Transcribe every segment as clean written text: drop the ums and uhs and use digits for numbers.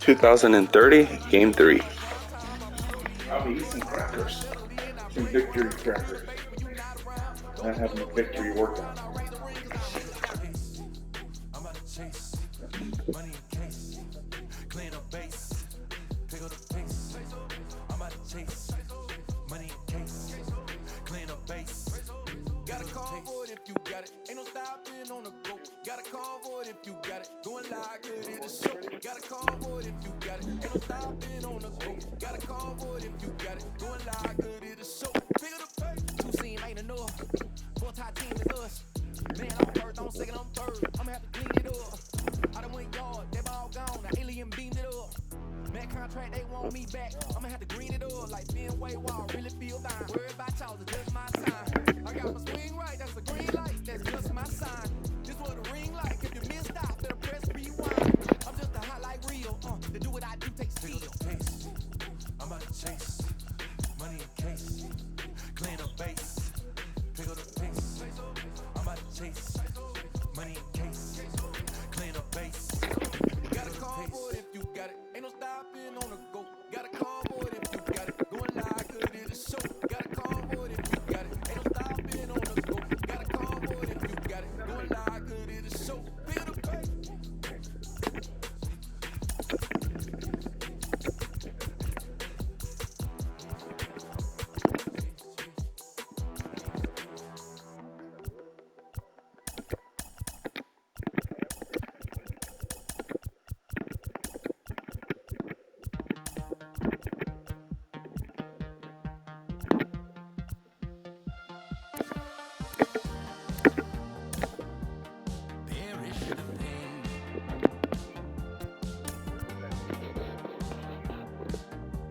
2030, Game 3. I'll be eating crackers. Some victory crackers. Not having a victory workout. Gotta call for it if you got it. Ain't no stopping on the go. Gotta call for it if you got it. Going live, good in the show. Gotta call for it if you got it. Ain't no stopping on the go. Gotta call for it if you got it. Going live, good in the show. Figure the pay. Two scene ain't enough. Four-tie team is us. Man, I'm first, I'm second, I'm third. I'ma have to clean it up. I done went yard, they ball gone. Now alien beamed it up. Man, contract, they want me back. I'ma have to green it up like Ben Way Wall. Really feel fine. Worried about y'all, it's just my time. I got my swing right, that's a green light. That's just my sign. This what a ring like. If you missed out, better press rewind. I'm just a hot like real. To do what I do takes skill. I'm about to chase money in case. Clean up base. Pick up the pace. I'm about to chase money in case. Clean up base. Gotta call for it if you got it. Ain't no stopping on the go. Gotta call for it if you got it. Going live, good in the show. Gotta call for it if you got it. Ain't no stopping on the go. Gotta call for it if you got it. Going live, good in the show. Feel the pain.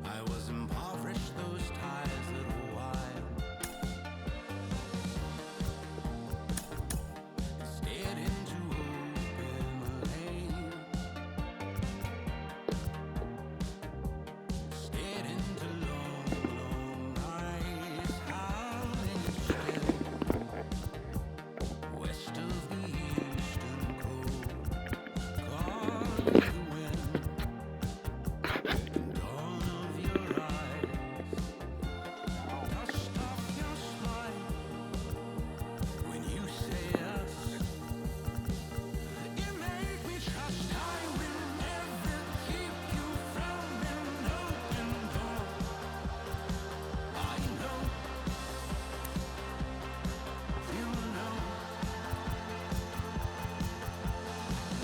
I was impoverished those ties little while. Stared into open lane. Stared into long, long nights. Howling still. West of the eastern coast. Gone with the wind. Dawn of your eyes, dust off your smile. When you say yes, you make me trust I will never keep you from an open door. I know, you know,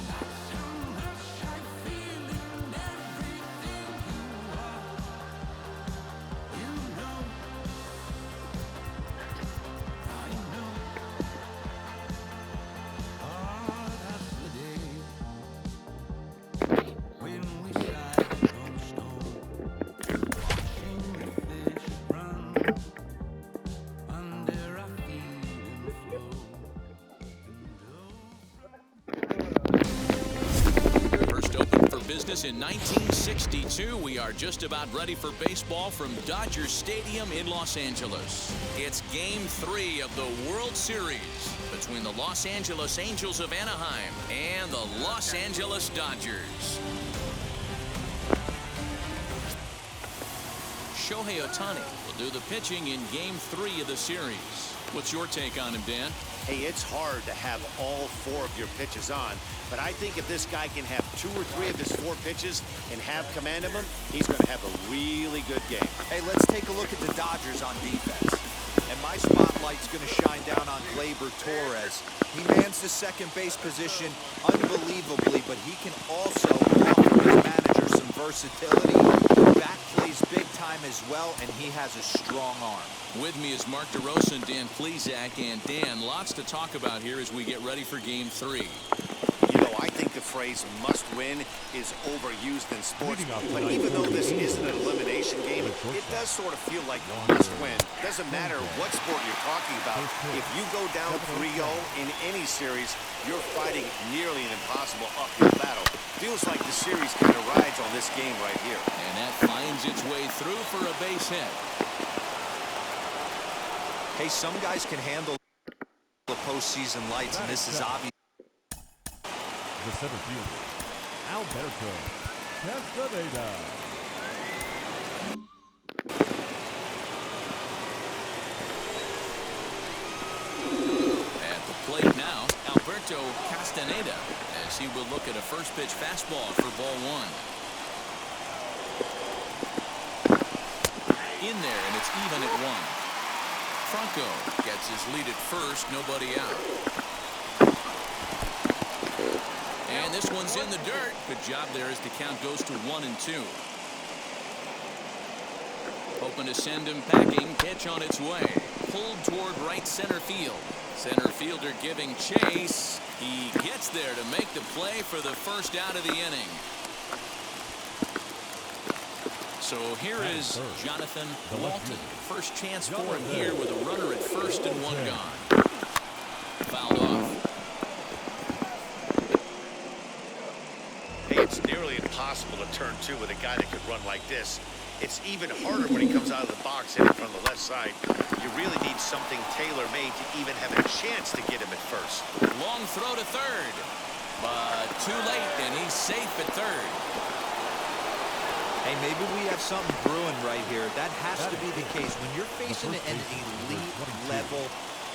that's how much I feel in everything you are. You know, I know. That's the day when we sat on stone, watching the fish run under our feet and flow. First opened for business in 1962. We are just about ready for baseball from Dodger Stadium in Los Angeles. It's Game 3 of the World Series between the Los Angeles Angels of Anaheim and the Los Angeles Dodgers. Shohei Ohtani will do the pitching in Game 3 of the series. What's your take on him, Dan? Hey, it's hard to have all four of your pitches on, but I think if this guy can have 2 or 3 of his 4 pitches and have command of them, he's going to have a really good game. Hey, let's take a look at the Dodgers on defense. And my spotlight's going to shine down on Gleyber Torres. He mans the second base position unbelievably, but he can also offer his manager some versatility. Back plays big time as well, and he has a strong arm. With me is Mark DeRosa and Dan Plesac. And Dan, lots to talk about here as we get ready for Game 3. You know, I think the phrase must win is overused in sports, but even though this isn't an elimination game, it does sort of feel like must win. Doesn't matter what sport you're talking about. If you go down 3-0 in any series, you're fighting nearly an impossible uphill battle. Feels like the series kind of rides on this game right here. And that finds its way through for a base hit. Hey, some guys can handle the postseason lights, and this is obvious. The center fielder, Alberto Castaneda. At the plate now, Alberto Castaneda, as he will look at a first pitch fastball for ball one. In there, and it's even at one. Franco gets his lead at first, nobody out. And this one's in the dirt. Good job there as the count goes to 1-2. Hoping to send him packing. Pitch on its way. Pulled toward right center field. Center fielder giving chase. He gets there to make the play for the first out of the inning. So here is Jonathan Walton. First chance for him here with a runner at first and one gone. Fouled off. Hey, it's nearly impossible to turn two with a guy that could run like this. It's even harder when he comes out of the box hitting from the left side. You really need something tailor-made to even have a chance to get him at first. Long throw to third, but too late, and he's safe at third. Hey, maybe we have something brewing right here. That has to be the case. When you're facing an elite-level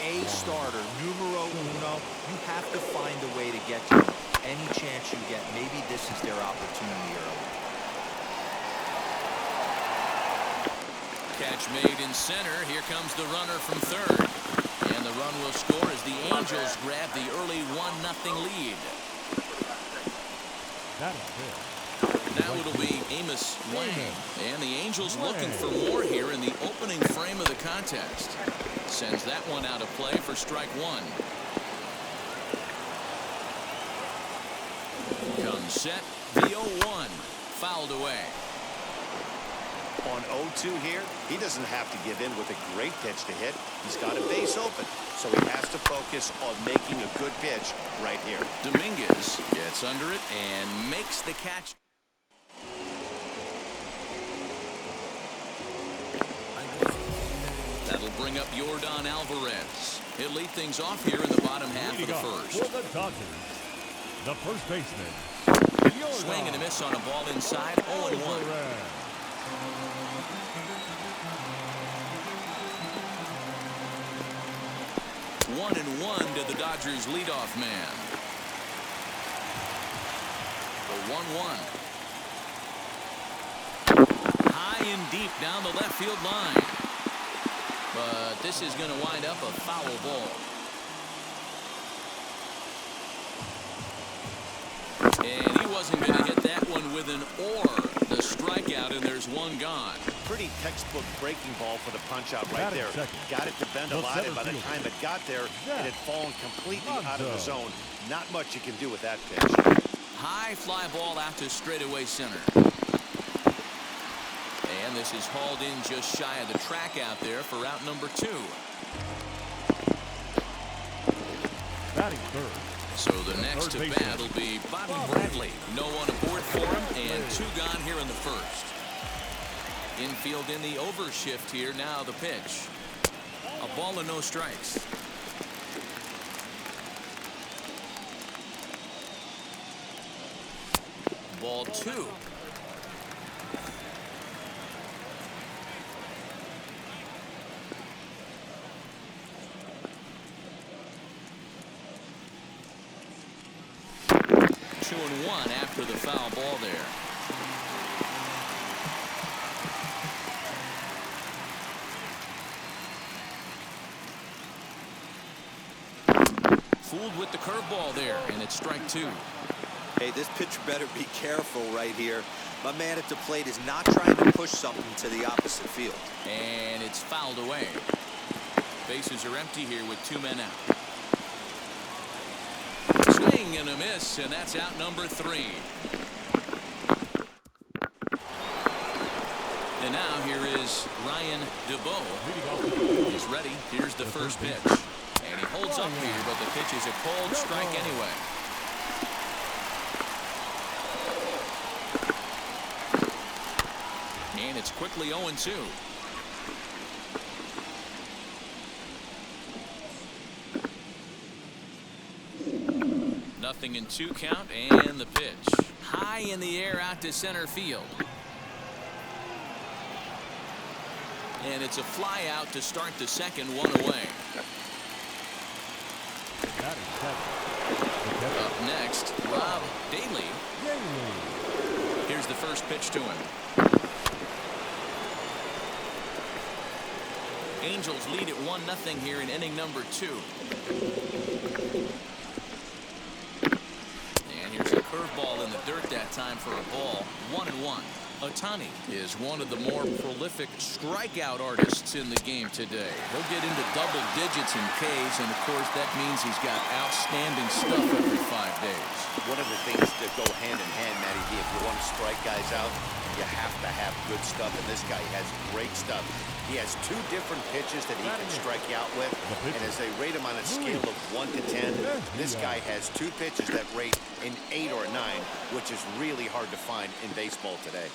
A starter, numero uno, you have to find a way to get to him. Any chance you get, maybe this is their opportunity early. Catch made in center. Here comes the runner from third. And the run will score as the Angels grab the early 1-0 lead. That is good. Now it'll be Amos Wang. And the Angels looking for more here in the opening frame of the contest. Sends that one out of play for strike one. Comes set. The 0-1. Fouled away. On 0-2 here, he doesn't have to give in with a great pitch to hit. He's got a base open, so he has to focus on making a good pitch right here. Dominguez gets under it and makes the catch. That'll bring up Yordan Alvarez. He'll lead things off here in the bottom half of the first. For the Dodgers, the first baseman. Swing and a miss on a ball inside. 0-1. 1-1 to the Dodgers leadoff man. The 1-1. High and deep down the left field line. But this is going to wind up a foul ball. And he wasn't going to hit that one with an or. The strikeout, and there's one gone. Pretty textbook breaking ball for the punch-out right there. Got it to bend a lot, and by the time it got there, it had fallen completely out of the zone. Not much you can do with that pitch. High fly ball out to straightaway center. And this is hauled in just shy of the track out there for out number 2. Batting third. So the next to bat will be Bobby Bradley. No one aboard for him, and 2 gone here in the first. Infield in the overshift here. Now the pitch. A ball and no strikes. Ball 2. Two and one after the foul ball there. Fooled with the curveball there, and it's strike 2. Hey, this pitcher better be careful right here. My man at the plate is not trying to push something to the opposite field. And it's fouled away. Bases are empty here with 2 men out. Swing and a miss, and that's out number 3. And now here is Ryan DeBow. He's ready. Here's the first pitch. And he holds up here, but the pitch is a cold strike anyway. And it's quickly 0-2. Nothing in 2 count, and the pitch. high in the air out to center field. And it's a fly out to start the second, one away. Up next, Rob Daly. Here's the first pitch to him. Angels lead at 1-0 here in inning number 2. And here's a curveball in the dirt that time for a ball. 1-1. Ohtani is one of the more prolific strikeout artists in the game today. He'll get into double digits in Ks, and of course that means he's got outstanding stuff every 5 days. One of the things that go hand in hand, Matty D, if you want to strike guys out, you have to have good stuff, and this guy has great stuff. He has 2 different pitches that he can strike you out with, and as they rate him on a scale of 1 to 10, this guy has 2 pitches that rate an 8 or a 9, which is really hard to find in baseball today.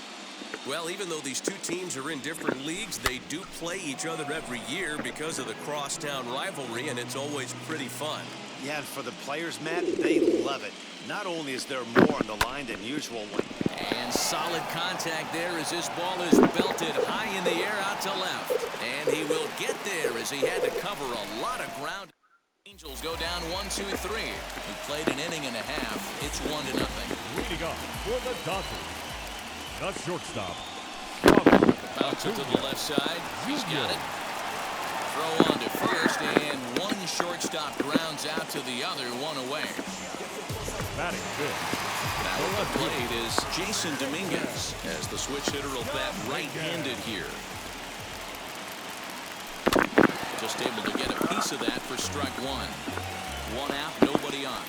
Well, even though these 2 teams are in different leagues, they do play each other every year because of the crosstown rivalry, and it's always pretty fun. Yeah, and for the players, Matt, they love it. Not only is there more on the line than usual. And solid contact there as this ball is belted high in the air out to left. And he will get there as he had to cover a lot of ground. Angels go down 1-2-3. He played an inning and a half. It's 1-0. Leading off for the Dodgers, the shortstop. Bounce it to the left side. He's got it. Throw on to first, and one shortstop grounds out to the other, 1 away. Batting fifth. Now at the plate is Jason Dominguez, as the switch hitter will bat right-handed here. Just able to get a piece of that for strike 1. 1 out, nobody on.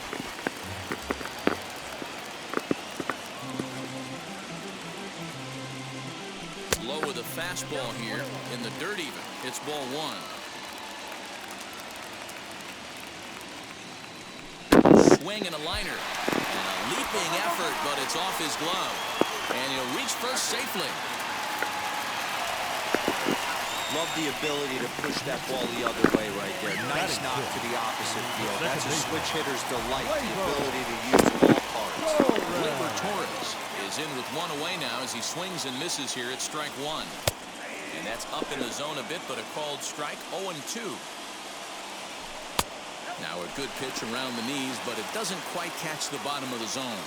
Low with a fastball here in the dirt even. It's ball 1. Swing and a liner. And a leaping effort, but it's off his glove. And he'll reach first safely. Love the ability to push that ball the other way right there. Nice knock to the opposite field. That's a switch hitter's delight, the ability to use all parts. Gleyber Torres is in with 1 away now as he swings and misses here at strike 1. And that's up in the zone a bit, but a called strike. 0-2. Now a good pitch around the knees, but it doesn't quite catch the bottom of the zone.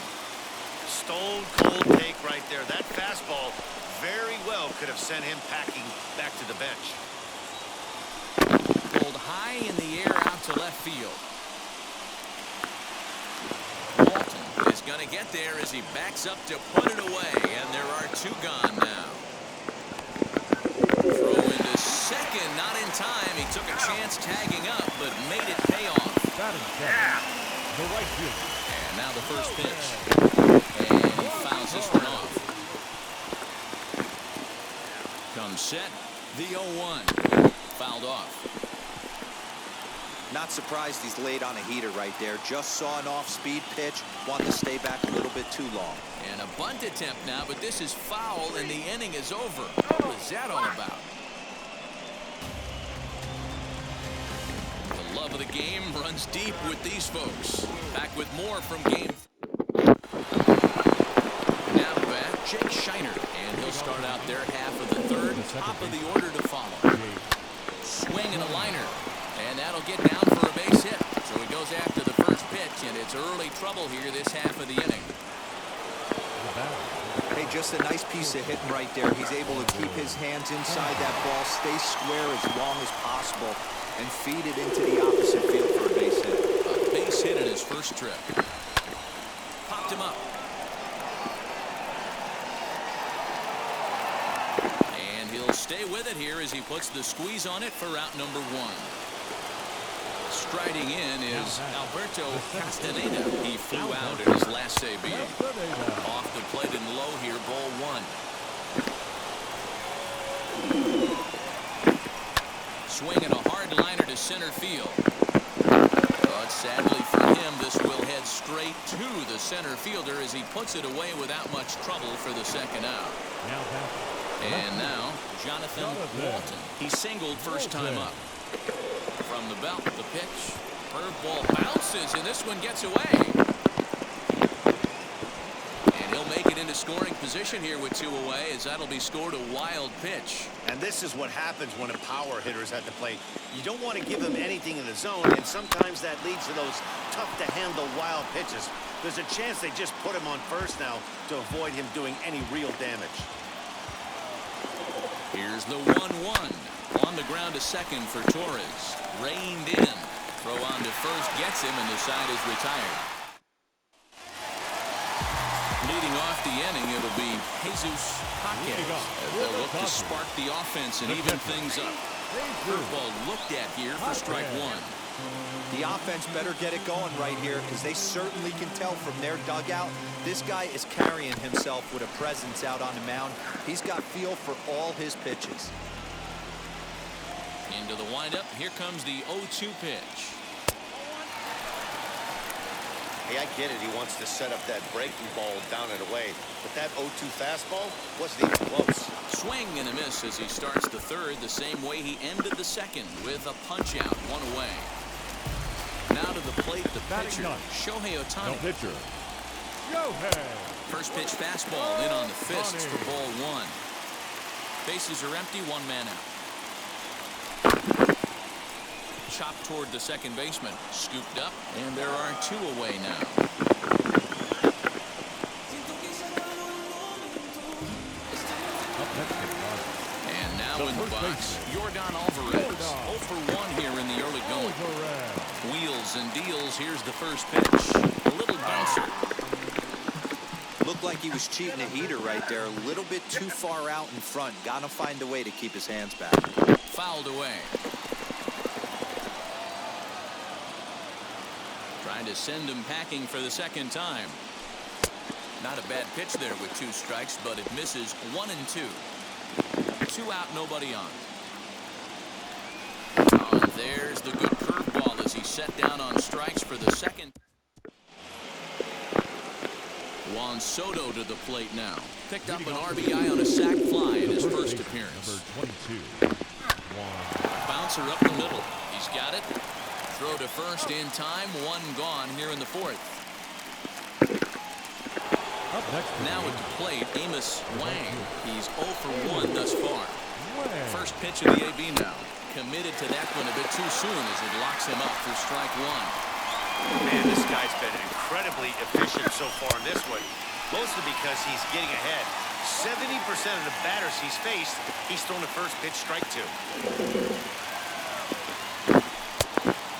Stone cold take right there. That fastball very well could have sent him packing back to the bench. Pulled high in the air out to left field. Walton is going to get there as he backs up to put it away, and there are 2 gone now. Throw into second, not in time. He took a chance tagging up, but made it pay off. The right field. And now the first pitch. And he fouls this one off. Comes set. The 0-1. Fouled off. Not surprised he's laid on a heater right there. Just saw an off-speed pitch. Wanted to stay back a little bit too long. And a bunt attempt now, but this is foul, and the inning is over. What was that all about? The love of the game runs deep with these folks. Back with more from game. Now to bat, Jake Shiner, and he'll start out their half of the third. Top of the order to follow. Swing and a liner, and that'll get down for a base hit. So he goes after the first pitch, and it's early trouble here this half of the inning. Hey, just a nice piece of hitting right there. He's able to keep his hands inside that ball, stay square as long as possible, and feed it into the opposite field for a base hit. A base hit in his first trip. Popped him up. And he'll stay with it here as he puts the squeeze on it for out number 1. Striding in is Alberto Castaneda. He flew out in his last AB. Off the plate and low here, ball 1. Swinging a hard liner to center field. But sadly for him, this will head straight to the center fielder as he puts it away without much trouble for the second out. And now, Jonathan Walton. He singled first time up. From the belt, the pitch. Curveball bounces, and this one gets away. And he'll into scoring position here with 2 away, as that'll be scored a wild pitch. And this is what happens when a power hitter is at the plate. You don't want to give him anything in the zone, and sometimes that leads to those tough-to-handle wild pitches. There's a chance they just put him on first now to avoid him doing any real damage. Here's the 1-1. On the ground to second for Torres. Reined in. Throw on to first gets him, and the side is retired. Leading off the inning, it'll be Jesus Jaquez. They'll look to spark the offense and even things up. Curveball looked at here for strike 1. The offense better get it going right here, because they certainly can tell from their dugout this guy is carrying himself with a presence out on the mound. He's got feel for all his pitches. Into the windup. Here comes the 0-2 pitch. Hey, I get it. He wants to set up that breaking ball down and away. But that 0-2 fastball wasn't even close. Swing and a miss as he starts the third the same way he ended the second, with a punch out, 1 away. Now to the plate, the pitcher, Shohei Ohtani. The pitcher, Shohei. First pitch fastball in on the fists for ball 1. Bases are empty, 1 man out. Chopped toward the second baseman, scooped up, and there are 2 away now. And now in the box, Yordan Alvarez. 0 for 1 here in the early going. Wheels and deals. Here's the first pitch. A little bouncer. Looked like he was cheating a heater right there. A little bit too far out in front. Gotta find a way to keep his hands back. Fouled away. Trying to send him packing for the second time. Not a bad pitch there with 2 strikes, but it misses 1 and 2. 2 out, nobody on. Oh, and there's the good curveball as he set down on strikes for the second. Juan Soto to the plate now. Picked up an RBI on a sac fly in his first appearance. Bouncer up the middle. He's got it. Throw to first in time. 1 gone here in the 4th. Now at the plate, Amos Wang. He's 0 for 1 thus far. First pitch of the AB now. Committed to that one a bit too soon as it locks him up for strike 1. Man, this guy's been incredibly efficient so far in this one. Mostly because he's getting ahead. 70% of the batters he's faced, he's thrown the first pitch, strike 2.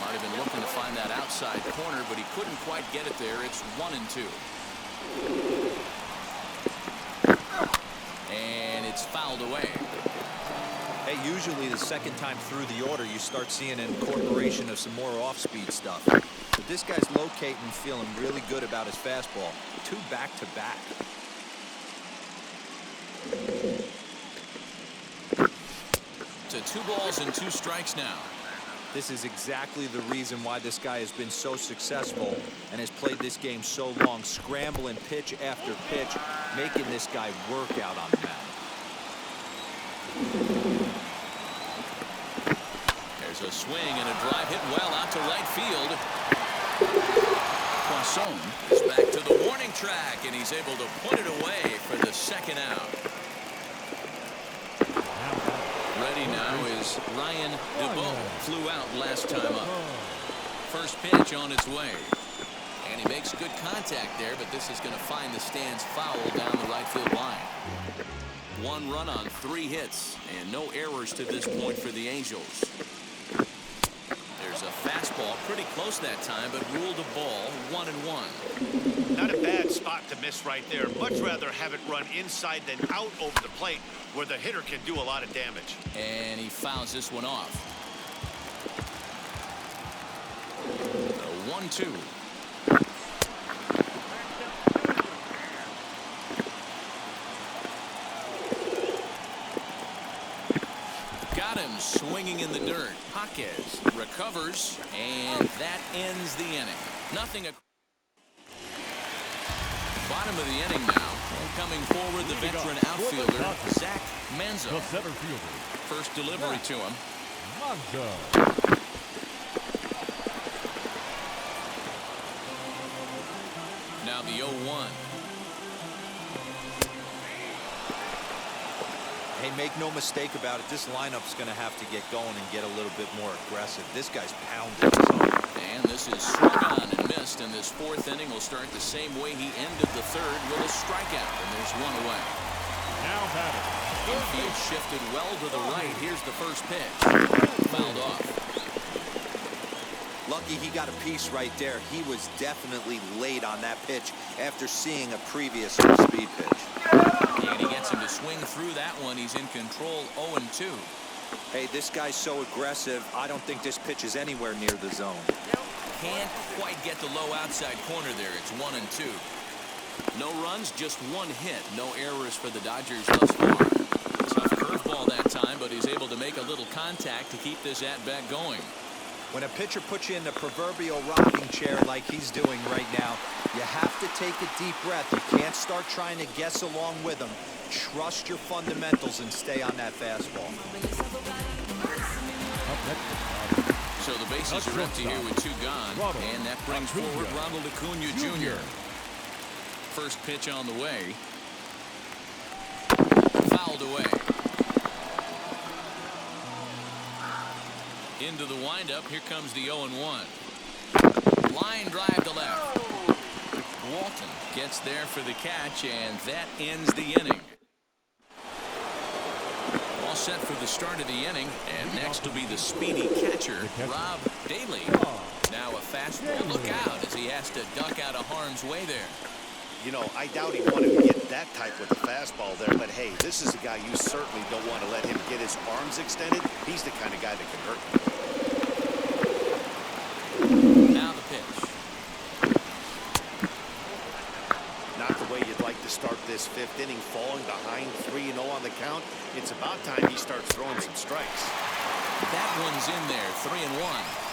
Might have been looking to find that outside corner, but he couldn't quite get it there. It's 1 and 2. And it's fouled away. Hey, usually the second time through the order, you start seeing an incorporation of some more off-speed stuff. But this guy's locating and feeling really good about his fastball. 2 back-to-back. To 2 balls and 2 strikes now. This is exactly the reason why this guy has been so successful and has played this game so long, scrambling pitch after pitch, making this guy work out on the mound. There's a swing and a drive hit well out to right field. Poisson is back to the warning track, and he's able to put it away for the second out. Ready now is Ryan DeBow. Flew out last time up. First pitch on its way. And he makes good contact there, but this is going to find the stands foul down the right field line. 1 run on 3 hits, and no errors to this point for the Angels. There's a fastball pretty close that time, but ruled a ball, 1-1. Not a bad spot to miss right there. Much rather have it run inside than out over the plate, where the hitter can do a lot of damage. And he fouls this one off. 1-2. Got him swinging in the dirt. Jaquez recovers, and that ends the inning. Nothing. Bottom of the inning now. And coming forward, the veteran outfielder, Zach Manzo. The center fielder. First delivery to him. Manzo. Now the 0-1. Hey, make no mistake about it. This lineup's going to have to get going and get a little bit more aggressive. This guy's pounding his own. And this is swung on and missed, and this fourth inning will start the same way he ended the third with a strikeout, and there's one away. Now batting. Infield shifted well to the right. Here's the first pitch. Fouled off. Lucky he got a piece right there. He was definitely late on that pitch after seeing a previous speed pitch. And he gets him to swing through that one. He's in control, 0-2. Hey, this guy's so aggressive, I don't think this pitch is anywhere near the zone. Can't quite get the low outside corner there. It's 1-2. No runs, just one hit. No errors for the Dodgers thus far. Tough curveball that time, but he's able to make a little contact to keep this at-bat going. When a pitcher puts you in the proverbial rocking chair like he's doing right now, you have to take a deep breath. You can't start trying to guess along with him. Trust your fundamentals and stay on that fastball. So the bases are empty here with 2 gone, and that brings forward Ronald Acuna Jr. First pitch on the way. Fouled away. Into the windup. Here comes the 0-1. Line drive to left. Walton gets there for the catch, and that ends the inning. All set for the start of the inning, and next will be the speedy catcher, Rob Daly. Now a fastball. Look out as he has to duck out of harm's way there. You know, I doubt he wanted to get that type with the fastball there, but hey, this is a guy you certainly don't want to let him get his arms extended. He's the kind of guy that can hurt you. Now the pitch. Not the way you'd like to start this 5th inning, falling behind 3-0 on the count. It's about time he starts throwing some strikes. That one's in there, 3-1.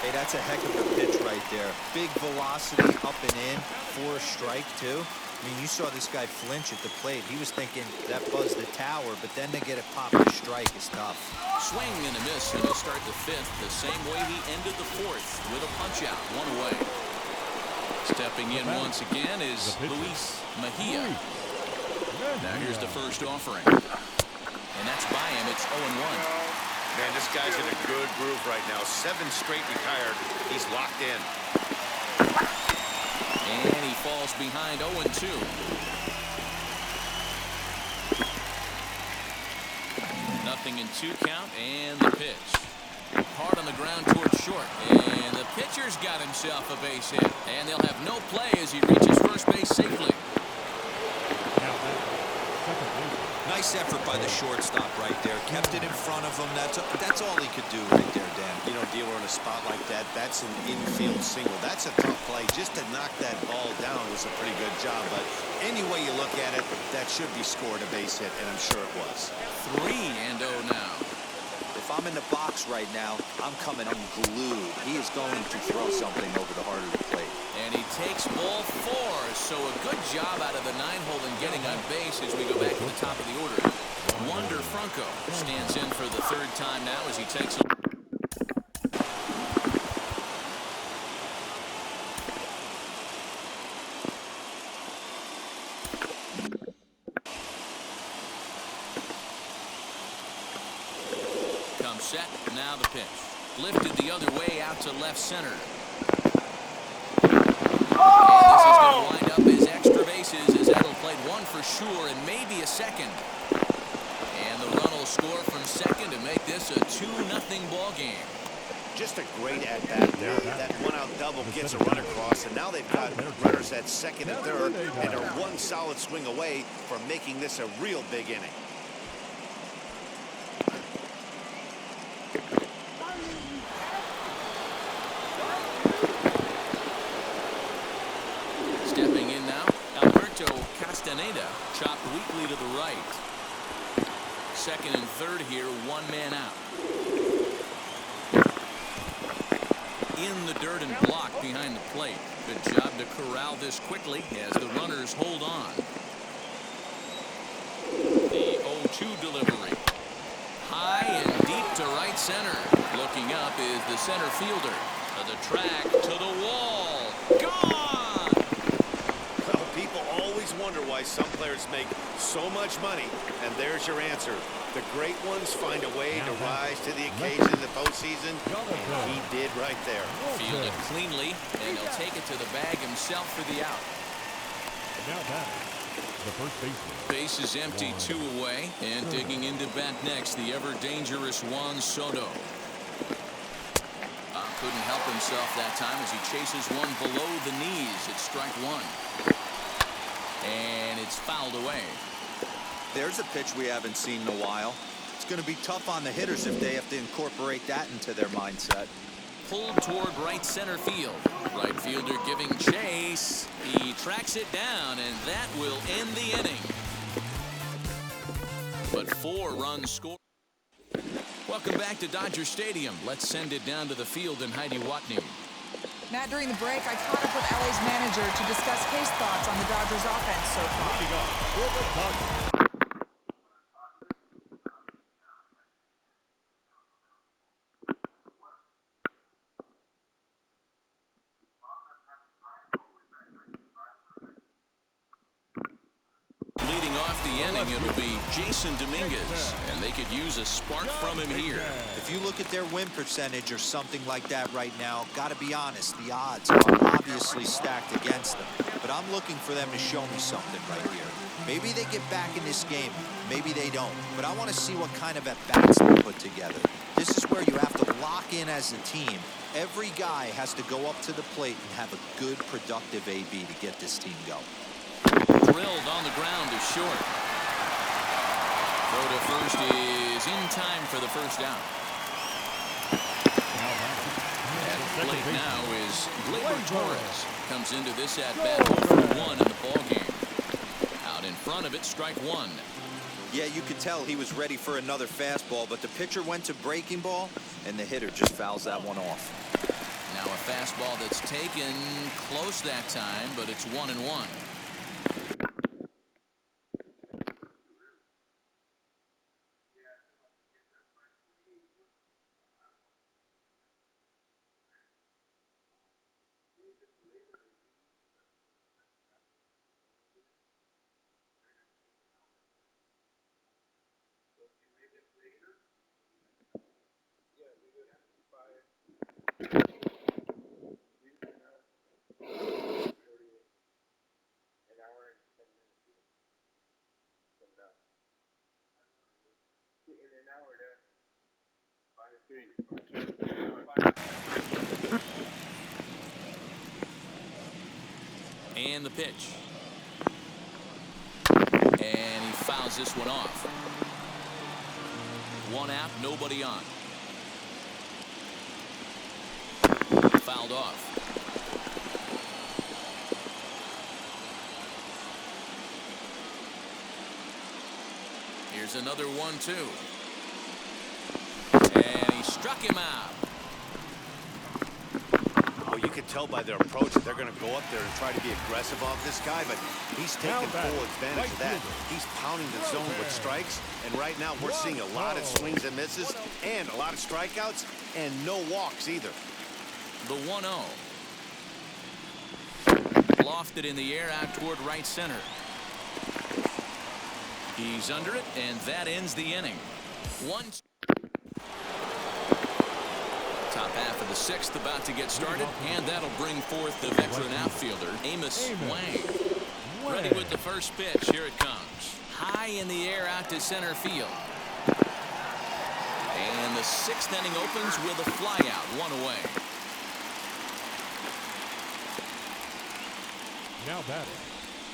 Hey, that's a heck of a pitch right there. Big velocity up and in for a strike, too. I mean, you saw this guy flinch at the plate. He was thinking that buzzed the tower, but then to get a pop and strike is tough. Swing and a miss, and he'll start the 5th the same way he ended the 4th with a punch-out, 1 away. Stepping in once again is Luis Mejia. Now here's the first offering. And that's by him. It's 0-1. Man, this guy's in a good groove right now. 7 straight retired. He's locked in. And he falls behind 0-2. Nothing in 2 count, and the pitch. Hard on the ground towards short. And the pitcher's got himself a base hit. And they'll have no play as he reaches first base safely. Nice effort by the shortstop right there. Kept it in front of him. That's all he could do right there, Dan. You know, dealer in a spot like that, that's an infield single. That's a tough play. Just to knock that ball down was a pretty good job. But any way you look at it, that should be scored a base hit, and I'm sure it was. 3-0 now. If I'm in the box right now, I'm coming unglued. He is going to throw something over the heart of the plate. And he takes ball 4, so a good job out of the 9-hole in getting on base as we go back to the top of the order. Wander Franco stands in for the 3rd time now as he takes a... Comes set, now the pitch. Lifted the other way out to left center. And this is going to wind up as extra bases as Edel played 1 for sure and maybe a second. And the run will score from second to make this a 2-0 ball game. Just a great at-bat there. That 1-out double gets a run across, and now they've got runners at 2nd and 3rd, and are 1 solid swing away from making this a real big inning. Stepping in now, Alberto Castaneda, chopped weakly to the right. 2nd and 3rd here, 1 man out. In the dirt and blocked behind the plate. Good job to corral this quickly as the runners hold on. The 0-2 delivery. High and deep to right center. Looking up is the center fielder. To the track, to the wall. Gone! Well, people always always wonder why some players make so much money, and there's your answer. The great ones find a way to rise to the occasion in the postseason, and he did right there. Fielded cleanly, and he'll take it to the bag himself for the out. Now batting, the first baseman. Base is empty, 2 away, and digging into bat next, the ever-dangerous Juan Soto. Couldn't help himself that time as he chases one below the knees. It's strike 1. And it's fouled away. There's a pitch we haven't seen in a while. It's going to be tough on the hitters if they have to incorporate that into their mindset. Pulled toward right center field. Right fielder giving chase. He tracks it down, and that will end the inning. But 4 runs scored. Welcome back to Dodger Stadium. Let's send it down to the field and Heidi Watney. Matt, during the break, I caught up with LA's manager to discuss his thoughts on the Dodgers offense so far. Leading off for the Dodgers. Leading off the inning, it'll be Jason Dominguez, and they could use a spark from him here. If you look at their win percentage or something like that right now, got to be honest, the odds are obviously stacked against them. But I'm looking for them to show me something right here. Maybe they get back in this game, maybe they don't. But I want to see what kind of at-bats they put together. This is where you have to lock in as a team. Every guy has to go up to the plate and have a good, productive AB to get this team going. Drilled on the ground is short. Throw to first is in time for the first out. At the plate now is Gleyber Torres. Comes into this at-bat 0-1 in the ballgame. Out in front of it, strike 1. Yeah, you could tell he was ready for another fastball, but the pitcher went to breaking ball, and the hitter just fouls that one off. Now a fastball that's taken close that time, but it's 1-1. And the pitch. And he fouls this one off. 1 out, nobody on. Fouled off. Here's another 1-2. And he struck him out. Well, you can tell by their approach that they're going to go up there and try to be aggressive off this guy, but he's taking full advantage of that. He's pounding the zone with strikes, and right now we're seeing a lot of swings and misses and a lot of strikeouts and no walks either. The 1-0. Lofted in the air out toward right center. He's under it, and that ends the inning. Top half of the 6th about to get started, and that'll bring forth the veteran outfielder, Amos Wang. Ready with the first pitch. Here it comes. High in the air out to center field. And the 6th inning opens with a flyout, 1 away. Now batting,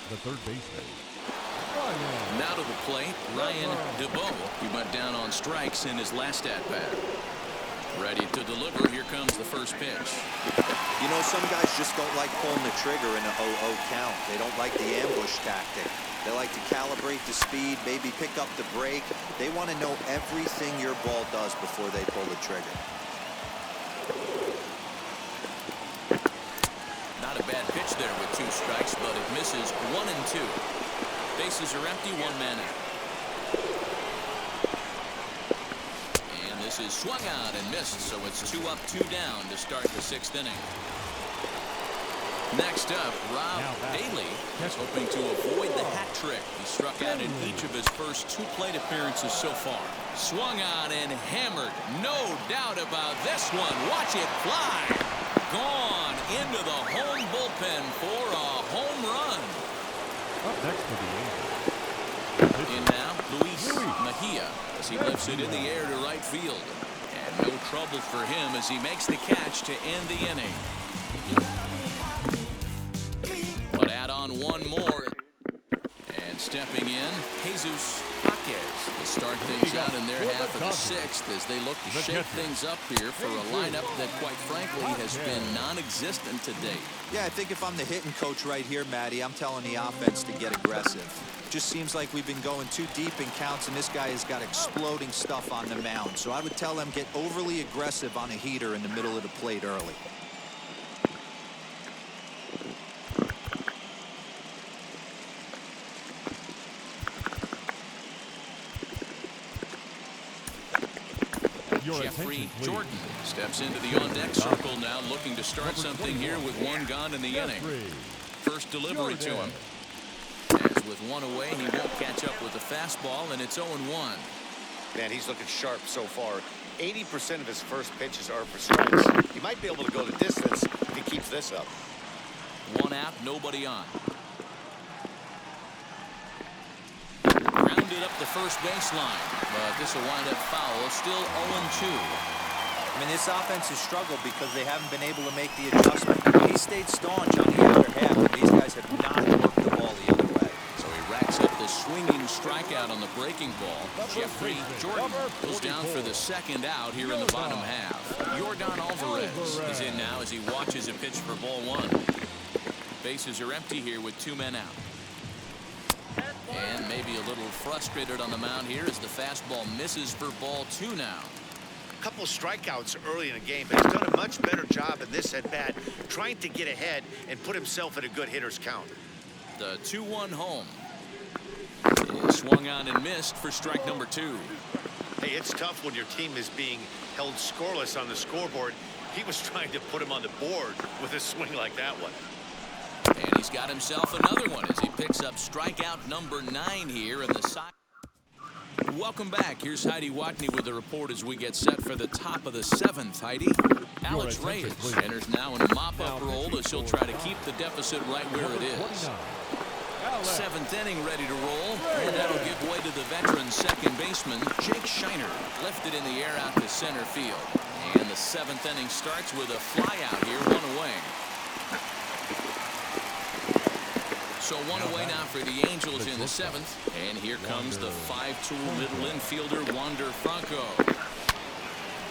the third baseman. Now to the plate, Ryan DeBow. He went down on strikes in his last at-bat. Ready to deliver. Here comes the first pitch. You know, some guys just don't like pulling the trigger in a 0-0 count. They don't like the ambush tactic. They like to calibrate the speed, maybe pick up the break. They want to know everything your ball does before they pull the trigger. Not a bad pitch there with 2 strikes, but it misses 1 and 2. Bases are empty, 1 man out. And this is swung out and missed, so it's 2 up, 2 down to start the 6th inning. Next up, Rob Daly is hoping to avoid the hat trick. He struck out in each of his first 2 plate appearances so far. Swung on and hammered. No doubt about this one. Watch it fly. Gone into the home bullpen for a home run. Up next for the Angels. In now, Luis Mejia as he lifts it in the air to right field. And no trouble for him as he makes the catch to end the inning. But add on one more. And stepping in, Jesus Jaquez to start things out in their half of the 6th as they look to shake things up here for a lineup that, quite frankly, has been non-existent to date. Yeah, I think if I'm the hitting coach right here, Matty, I'm telling the offense to get aggressive. Just seems like we've been going too deep in counts, and this guy has got exploding stuff on the mound. So I would tell them get overly aggressive on a heater in the middle of the plate early. Jeffrey Jordan steps into the on-deck circle now, looking to start something here with 1 gone in the inning. First delivery to him. As with 1 away, he won't catch up with the fastball, and it's 0-1. Man, he's looking sharp so far. 80% of his first pitches are for strikes. He might be able to go the distance if he keeps this up. 1 out, nobody on. Grounded up the first baseline, but this will wind up foul. Still 0-2. I mean, this offense has struggled because they haven't been able to make the adjustment. He stayed staunch on the other half, and these guys have not worked the ball the other way. So he racks up the swinging strikeout on the breaking ball. Jeffrey Jordan goes down for the 2nd out here in the bottom half. Yordan Alvarez is in now as he watches a pitch for ball 1. Bases are empty here with 2 men out. And maybe a little frustrated on the mound here as the fastball misses for ball 2 now. A couple strikeouts early in the game, but he's done a much better job in this at-bat trying to get ahead and put himself in a good hitter's count. The 2-1 home. Is swung on and missed for strike number 2. Hey, it's tough when your team is being held scoreless on the scoreboard. He was trying to put him on the board with a swing like that one. And he's got himself another one as he picks up strikeout number 9 here in the side. Welcome back. Here's Heidi Watney with the report as we get set for the top of the 7th. Heidi. Alex Reyes enters now in a mop-up role as he'll try to keep the deficit right where it is. 7th inning ready to roll, and that'll give way to the veteran second baseman Jake Shiner, lifted in the air out to center field. And the 7th inning starts with a fly out here, 1 away. So 1 away now for the Angels in the 7th. And here comes the 5'2" middle infielder, Wander Franco.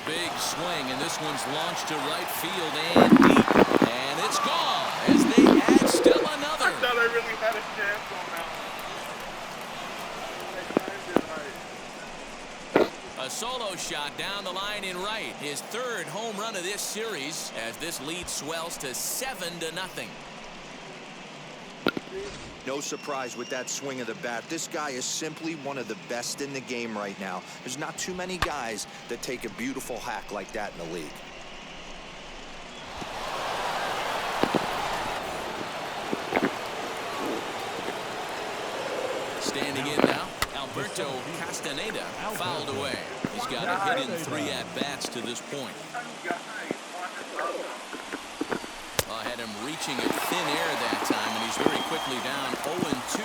Big swing, and this one's launched to right field and deep. And it's gone as they add still another. I thought I really had a chance on that one. A solo shot down the line in right. His 3rd home run of this series as this lead swells to 7-0. No surprise with that swing of the bat. This guy is simply one of the best in the game right now. There's not too many guys that take a beautiful hack like that in the league. Standing in now, Alberto Castaneda fouled away. He's got a hit in 3 at-bats to this point. Had him reaching at thin air that time, and he's very quickly down 0-2.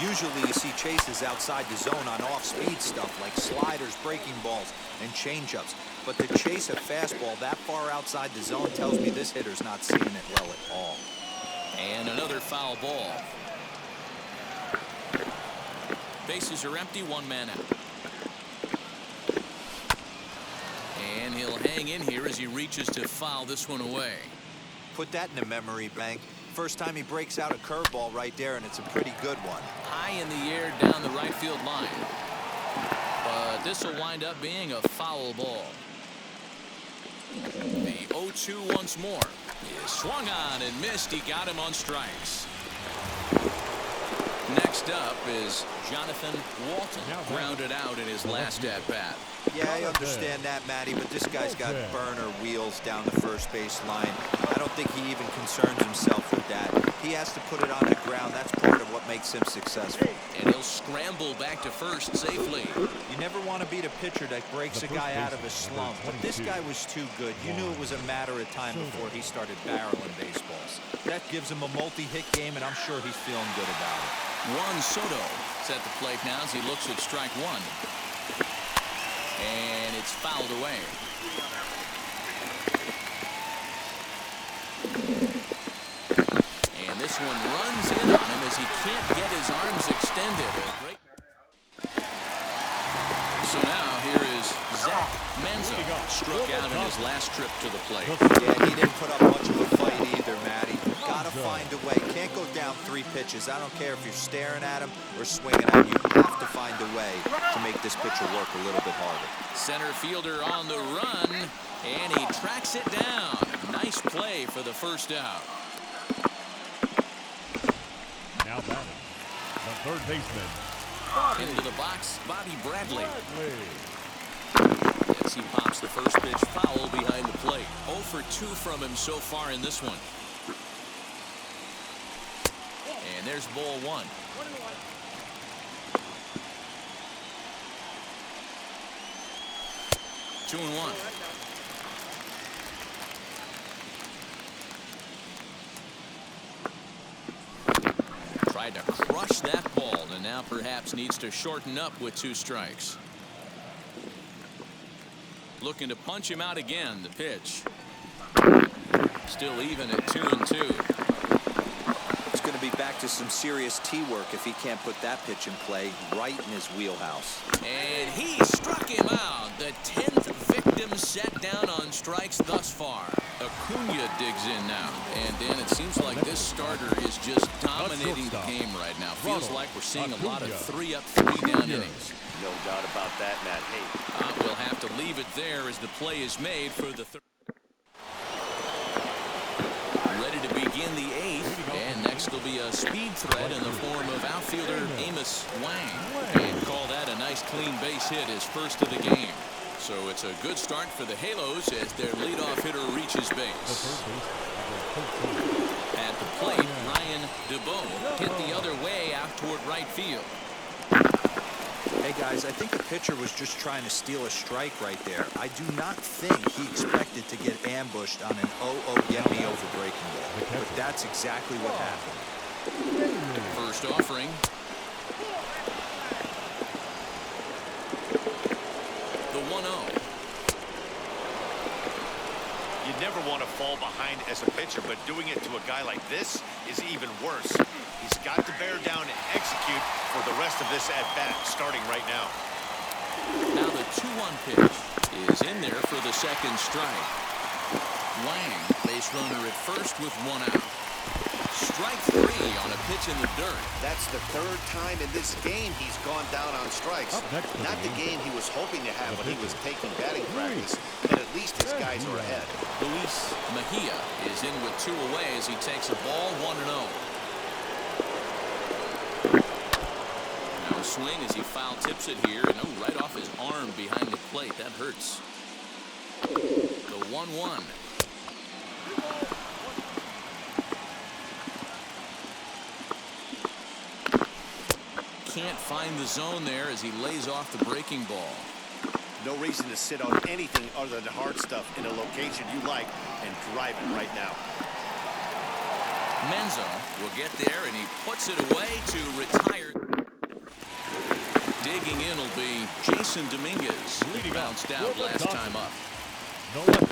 Usually you see chases outside the zone on off-speed stuff like sliders, breaking balls, and changeups. But to chase a fastball that far outside the zone tells me this hitter's not seeing it well at all. And another foul ball. Bases are empty, 1 man out. And he'll hang in here as he reaches to foul this one away. Put that in a memory bank. First time he breaks out a curveball right there, and it's a pretty good one. High in the air down the right field line. But this will wind up being a foul ball. The 0-2 once more. He swung on and missed. He got him on strikes. Next up is Jonathan Walton, grounded out in his last at-bat. Yeah, I understand that, Matty, but this guy's got burner wheels down the first base line. I don't think he even concerns himself with that. He has to put it on the ground. That's part of what makes him successful. And he'll scramble back to first safely. You never want to beat a pitcher that breaks a guy out of a slump, but this guy was too good. You knew it was a matter of time before he started barreling baseballs. That gives him a multi-hit game, and I'm sure he's feeling good about it. Juan Soto is at the plate now as he looks at strike one. And it's fouled away. And this one runs in on him as he can't get his arms extended. So now here is Zach Manzo, struck out in his last trip to the plate. Yeah, he didn't put up much of a fight either, Matty. Gotta find a way. Can't go down 3 pitches. I don't care if you're staring at him or swinging at him. You have to find a way to make this pitcher work a little bit harder. Center fielder on the run, and he tracks it down. Nice play for the first out. Now batting, the third baseman. Into the box, Bobby Bradley. As he pops the first pitch foul behind the plate. 0 for 2 from him so far in this one. And there's ball 1. 2-1. Tried to crush that ball, and now perhaps needs to shorten up with 2 strikes. Looking to punch him out again. The pitch. Still even at 2-2. It's going to be back to some serious tee work if he can't put that pitch in play right in his wheelhouse. And he struck him out. The 10th victim set down on strikes thus far. Acuna digs in now. And Dan, it seems like this starter is just dominating the game right now. Feels like we're seeing a lot of 3-up, 3-down innings. No doubt about that, Matt. Hey, We'll have to leave it there as the play is made for the third. Ready to begin the 8th, and next will be a speed threat in the form of outfielder Amos Wang. And call that a nice clean base hit, his first of the game. So it's a good start for the Halos as their leadoff hitter reaches base. At the plate, Ryan DeBoe hit the other way out toward right field. Hey, guys, I think the pitcher was just trying to steal a strike right there. I do not think he expected to get ambushed on an 0-0 get me over breaking ball. But that's exactly what happened. First offering. The 1-0. you never want to fall behind as a pitcher, but doing it to a guy like this is even worse. He's got to bear down and execute for the rest of this at-bat, starting right now. Now the 2-1 pitch is in there for the second strike. Wang, base runner at first with one out. Strike three on a pitch in the dirt. That's the third time in this game he's gone down on strikes. Not the game he was hoping to have when he was taking batting practice, but at least his guys are ahead. Luis Mejia is in with two away as he takes a ball 1-0. Now a swing as he foul tips it here, and right off his arm behind the plate. That hurts. The 1-1. Can't find the zone there as he lays off the breaking ball. No reason to sit on anything other than hard stuff in a location you like and drive it right now. Manzo will get there, and he puts it away to retire. Digging in will be Jason Dominguez. He bounced out last time up.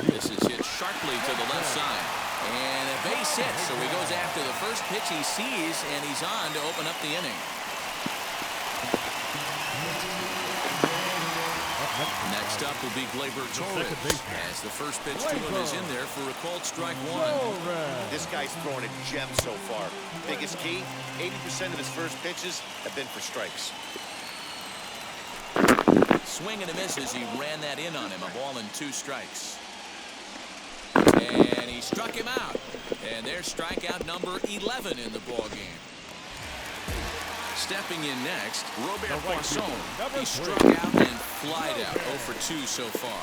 This is hit sharply to the left side. And a base hit, so he goes after the first pitch he sees, and he's on to open up the inning. Next up will be Gleyber Torres, as the first pitch to him is in there for a called strike one. This guy's throwing a gem so far. Biggest key, 80% of his first pitches have been for strikes. Swing and a miss as he ran that in on him. A ball and two strikes. And he struck him out. And there's strikeout number 11 in the ball game. Stepping in next, Robert The right Poisson. fielder, He struck number 3. out and flied out. 0 for 2 so far.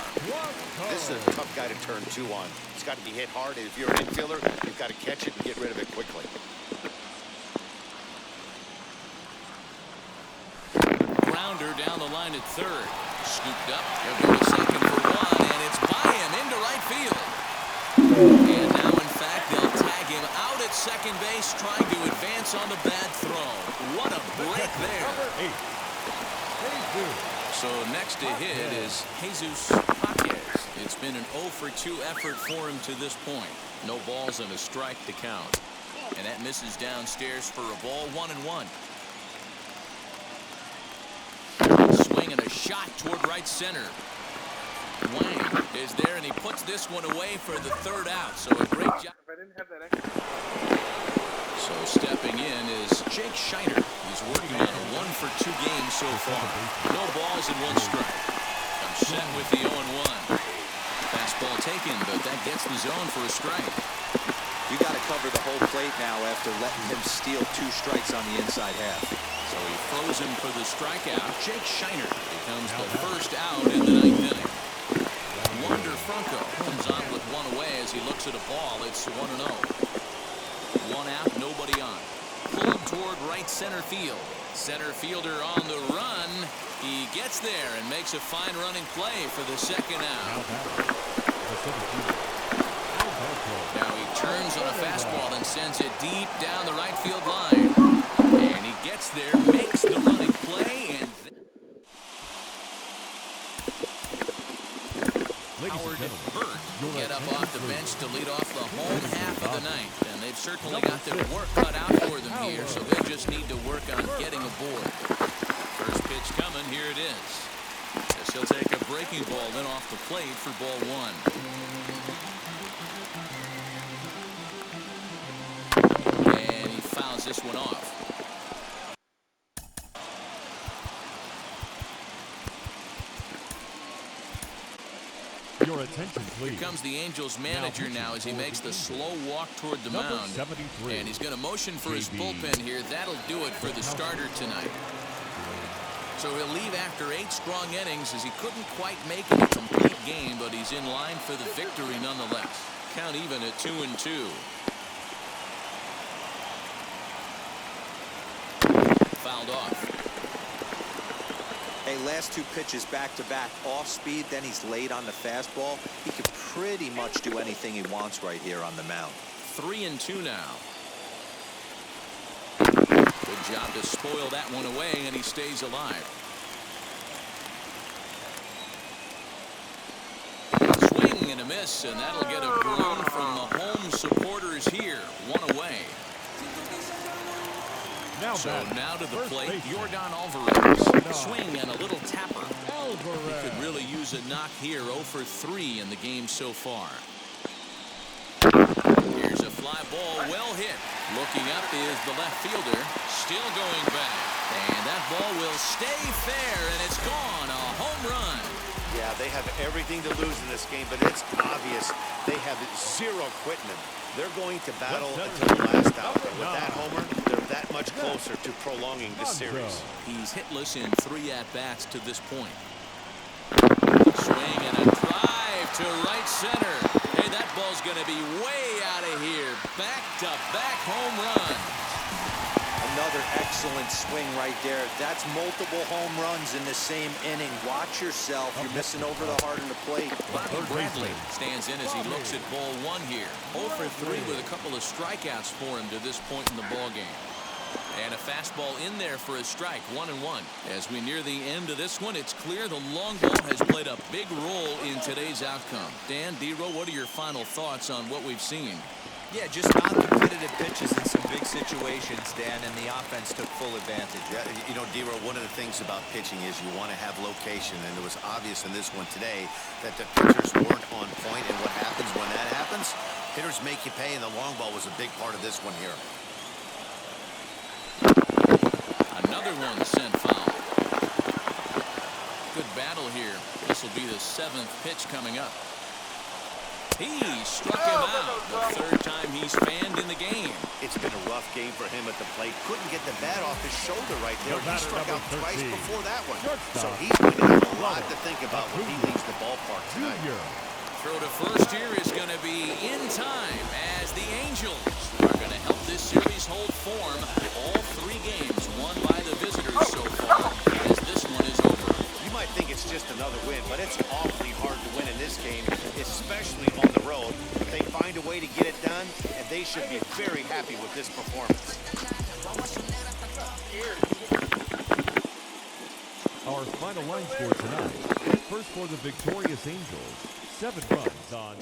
This is a tough guy to turn 2 on. It's got to be hit hard, and if you're an infielder, you've got to catch it and get rid of it quickly. Grounder down the line at third. Scooped up. He'll go to second for 1, and it's by him into right field. And now, in fact, they'll tag him out at second base, trying to advance on the bad throw. What a break there. Number 8. So next to hit is Jesus Paquez. It's been an 0 for 2 effort for him to this point. No balls and a strike to count. And that misses downstairs for a ball, 1-1. Swing and a shot toward right center. Wang is there, and he puts this one away for the third out. So a great job. If I didn't have that extra. So stepping in is Jake Shiner. He's working on a 1 for 2 game so far. No balls and 1 strike. I'm set with the 0-1. Fastball taken, but that gets the zone for a strike. You got to cover the whole plate now after letting him steal 2 strikes on the inside half. So he throws him for the strikeout. Jake Shiner becomes the first out in the 9th inning. Wander Franco comes on with 1 away as he looks at a ball. It's 1-0. 1 out, nobody on. Pulled toward right center field. Center fielder on the run. He gets there and makes a fine running play for the second out. Now he turns on a fastball and sends it deep down the right field line. And he gets there, makes the running play, and Howard and Burt get up off the bench to lead off the home half of the ninth. And they've certainly got their work cut out for them here, so they just need to work on getting aboard. First pitch coming, here it is. As he'll take a breaking ball then off the plate for ball 1. And he fouls this one off. Your attention, please. Here comes the Angels manager now as he makes the slow walk toward the mound. 73. And he's going to motion for his bullpen here. That'll do it for the starter tonight. So he'll leave after 8 strong innings as he couldn't quite make it a complete game, but he's in line for the victory nonetheless. Count even at 2-2. Fouled off. Hey, last 2 pitches back-to-back off speed, then he's late on the fastball. He could pretty much do anything he wants right here on the mound. 3-2 now. Good job to spoil that one away, and he stays alive. Swing and a miss, and that'll get a groan from the home supporters here. 1 away. So now to the plate, Jordan Alvarez. Swing and a little tapper. He could really use a knock here. 0 for 3 in the game so far. Here's a fly ball, well hit. Looking up is the left fielder. Still going back. And that ball will stay fair, and it's gone. A home run. Yeah, they have everything to lose in this game, but it's obvious they have 0 quitting them. They're going to battle until the last out. And with that homer, they're that much closer to prolonging this series. He's hitless in 3 at-bats to this point. Swing and a drive to right center. Hey, that ball's going to be way out of here. Back-to-back home runs. Another excellent swing right there. That's multiple home runs in the same inning. Watch yourself. You're missing over the heart of the plate. Bobby Bradley stands in as he looks at ball 1 here. 0 for 3 with a couple of strikeouts for him to this point in the ballgame. And a fastball in there for a strike, 1-1. As we near the end of this one, it's clear the long ball has played a big role in today's outcome. Dan, D-Row, what are your final thoughts on what we've seen? Yeah, just non-competitive pitches in some big situations, Dan, and the offense took full advantage. Yeah, you know, D-Row, one of the things about pitching is you want to have location, and it was obvious in this one today that the pitchers weren't on point, and what happens when that happens? Hitters make you pay, and the long ball was a big part of this one here. Another one sent foul. Good battle here. This will be the 7th pitch coming up. He struck him out. The third time he's fanned in the game. It's been a rough game for him at the plate. Couldn't get the bat off his shoulder right there. He struck out twice before that one. So he's going to have a lot to think about when he leaves the ballpark tonight. Throw to first here is going to be in time as the Angels are going to help this series hold form. All 3 games won by the visitors so far as this one is over. You might think it's just another win, but it's awfully hard to win in this game, especially on the road. If they find a way to get it done, and they should be very happy with this performance. Our final line score tonight. First for the victorious Angels, 7 runs on